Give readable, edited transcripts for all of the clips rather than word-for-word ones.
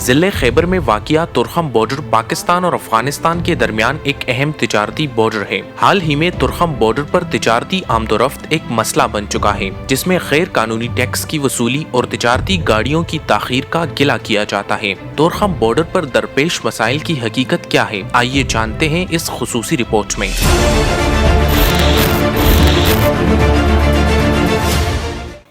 ضلع خیبر میں واقع ترخم بارڈر پاکستان اور افغانستان کے درمیان ایک اہم تجارتی بارڈر ہے۔ حال ہی میں ترخم بارڈر پر تجارتی آمد و رفت ایک مسئلہ بن چکا ہے، جس میں غیر قانونی ٹیکس کی وصولی اور تجارتی گاڑیوں کی تاخیر کا گلہ کیا جاتا ہے۔ ترخم بارڈر پر درپیش مسائل کی حقیقت کیا ہے، آئیے جانتے ہیں اس خصوصی رپورٹ میں۔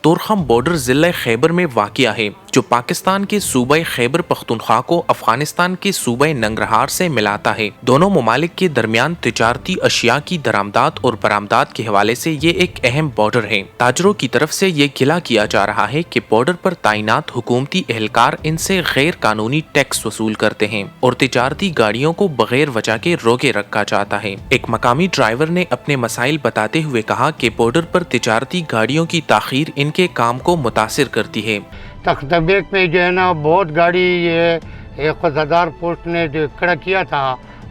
ترخم بارڈر ضلع خیبر میں واقع ہے، جو پاکستان کے صوبہ خیبر پختونخوا کو افغانستان کے صوبہ ننگرہار سے ملاتا ہے۔ دونوں ممالک کے درمیان تجارتی اشیاء کی درآمدات اور برآمدات کے حوالے سے یہ ایک اہم بارڈر ہے۔ تاجروں کی طرف سے یہ گلہ کیا جا رہا ہے کہ بارڈر پر تعینات حکومتی اہلکار ان سے غیر قانونی ٹیکس وصول کرتے ہیں اور تجارتی گاڑیوں کو بغیر وجہ کے روکے رکھا جاتا ہے۔ ایک مقامی ڈرائیور نے اپنے مسائل بتاتے ہوئے کہا کہ بارڈر پر تجارتی گاڑیوں کی تاخیر ان کے کام کو متاثر کرتی ہے۔ تختبیک میں جو ہے نا بہت گاڑی یہ ایک قزادار پوسٹ نے جو کھڑا کیا تھا،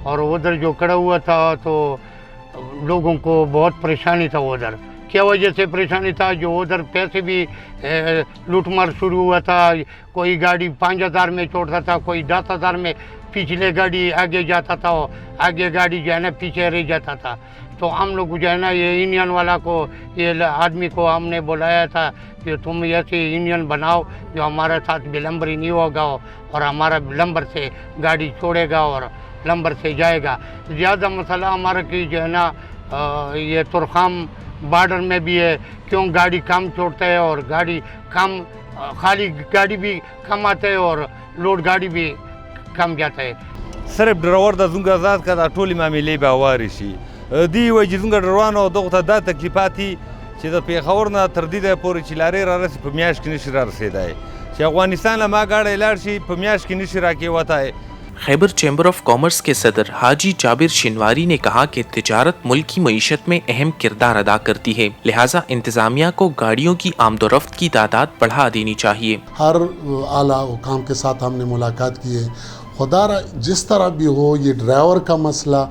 اور ادھر جو کھڑا ہوا تھا تو لوگوں کو بہت پریشانی تھا۔ ادھر کیا وجہ سے پریشانی تھا، جو ادھر پیسے بھی لوٹ مار شروع ہوا تھا۔ کوئی گاڑی 5000 میں چھوڑتا تھا، کوئی 10,000 میں پچھلے گاڑی آگے جاتا تھا، آگے گاڑی جو ہے نا پیچھے رہ جاتا تھا۔ تو ہم لوگ جو ہے نا یہ یونین والا کو، یہ آدمی کو ہم نے بلایا تھا کہ تم ایسے یونین بناؤ جو ہمارے ساتھ بلمبری نہیں ہوگا اور ہمارا لمبر سے گاڑی چھوڑے گا اور لمبر سے جائے گا۔ زیادہ مسئلہ ہمارا کی جو ہے نا یہ ترخم بارڈر میں بھی ہے، کیوں گاڑی کم چھوڑتا ہے اور گاڑی کم، خالی گاڑی بھی کم آتا ہے اور لوڈ گاڑی بھی کم جاتا ہے۔ صرف ډرور د زموږ آزاد که دا ټولې معاملې به هوارې شي. دوی وایي چې زموږ ډروانو دغو ته دا تکلیفات دي چې د پېښور نه تر دې ځایه پورې چې لارې رارسي په میاشت کې نشي رارسېدی، چې افغانستان له ما ګاډی لاړ شي په میاشت کې نشي راکېوتی۔ خیبر چیمبر آف کامرس کے صدر حاجی جابر شنواری نے کہا کہ تجارت ملک کی معیشت میں اہم کردار ادا کرتی ہے، لہٰذا انتظامیہ کو گاڑیوں کی آمد و رفت کی تعداد بڑھا دینی چاہیے۔ ہر اعلیٰ حکام کے ساتھ ہم نے ملاقات کی ہے، خدا جس طرح بھی ہو یہ ڈرائیور کا مسئلہ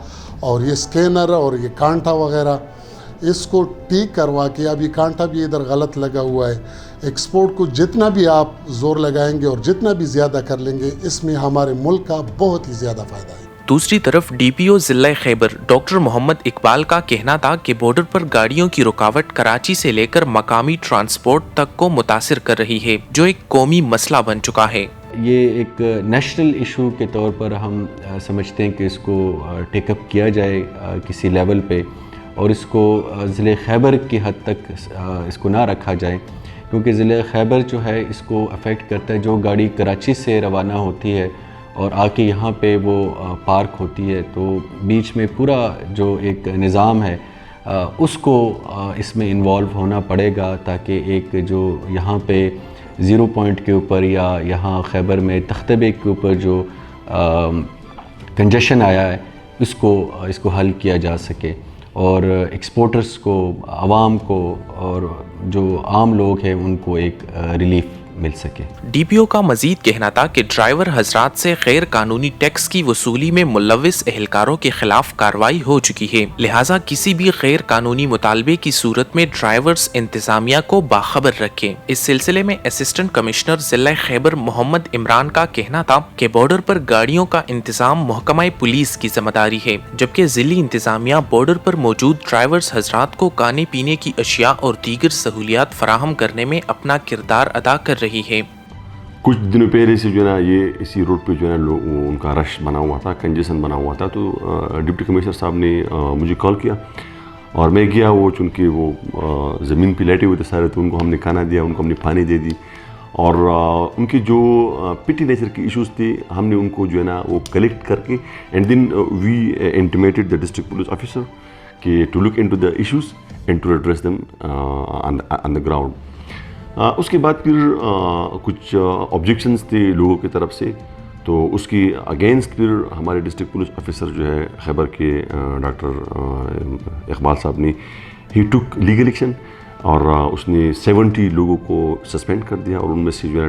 اور یہ سکینر اور یہ کانٹا وغیرہ اس کو ٹھیک کروا کے، اب یہ کانٹا بھی ادھر غلط لگا ہوا ہے، ایکسپورٹ کو جتنا بھی آپ زور لگائیں گے اور جتنا بھی زیادہ کر لیں گے، اس میں ہمارے ملک کا بہت ہی زیادہ فائدہ ہے۔ دوسری طرف ڈی پی او ضلع خیبر ڈاکٹر محمد اقبال کا کہنا تھا کہ بارڈر پر گاڑیوں کی رکاوٹ کراچی سے لے کر مقامی ٹرانسپورٹ تک کو متاثر کر رہی ہے، جو ایک قومی مسئلہ بن چکا ہے۔ یہ ایک نیشنل ایشو کے طور پر ہم سمجھتے ہیں کہ اس کو ٹیک اپ کیا جائے کسی لیول پہ، اور اس کو ضلع خیبر کی حد تک اس کو نہ رکھا جائے، کیونکہ ضلع خیبر جو ہے اس کو افیکٹ کرتا ہے۔ جو گاڑی کراچی سے روانہ ہوتی ہے اور آ کے یہاں پہ وہ پارک ہوتی ہے، تو بیچ میں پورا جو ایک نظام ہے اس کو اس میں انوالو ہونا پڑے گا، تاکہ ایک جو یہاں پہ 0 پوائنٹ کے اوپر یا یہاں خیبر میں تختہ بیگ کے اوپر جو کنجیشن آیا ہے اس کو حل کیا جا سکے، اور ایکسپورٹرز کو، عوام کو اور جو عام لوگ ہیں ان کو ایک ریلیف مل سکے۔ ڈی پی او کا مزید کہنا تھا کہ ڈرائیور حضرات سے غیر قانونی ٹیکس کی وصولی میں ملوث اہلکاروں کے خلاف کارروائی ہو چکی ہے، لہٰذا کسی بھی غیر قانونی مطالبے کی صورت میں ڈرائیورز انتظامیہ کو باخبر رکھیں۔ اس سلسلے میں اسسٹنٹ کمشنر ضلع خیبر محمد عمران کا کہنا تھا کہ بارڈر پر گاڑیوں کا انتظام محکمہ پولیس کی ذمہ داری ہے، جبکہ ضلعی انتظامیہ بارڈر پر موجود ڈرائیورز حضرات کو کھانے پینے کی اشیاء اور دیگر سہولیات فراہم کرنے میں اپنا کردار ادا کر رہی ہے۔ کچھ دنوں پہلے سے جو ہے نا یہ اسی روڈ پہ جو ہے نا ان کا رش بنا ہوا تھا، کنجیشن بنا ہوا تھا، تو ڈپٹی کمشنر صاحب نے مجھے کال کیا اور میں گیا۔ وہ چونکہ وہ زمین پہ لیٹے ہوئے تھے سارے، تو ان کو ہم نے کھانا دیا، ان کو ہم نے پانی دے دی، اور ان کی جو پٹی نیچر کی ایشوز تھے ہم نے ان کو جو ہے نا وہ کلیکٹ کر کے، and then we انٹیمیٹڈ the district police officer کہ to look in to the issues and to address them on the ground. اس کے بعد پھر کچھ آبجیکشنز تھے لوگوں کی طرف سے، تو اس کی اگینسٹ پھر ہمارے ڈسٹرکٹ پولیس آفیسر جو ہے خیبر کے ڈاکٹر اقبال صاحب نے ہی ٹک لیگل ایکشن، اور اس نے 70 لوگوں کو سسپینڈ کر دیا، اور ان میں سے جو ہے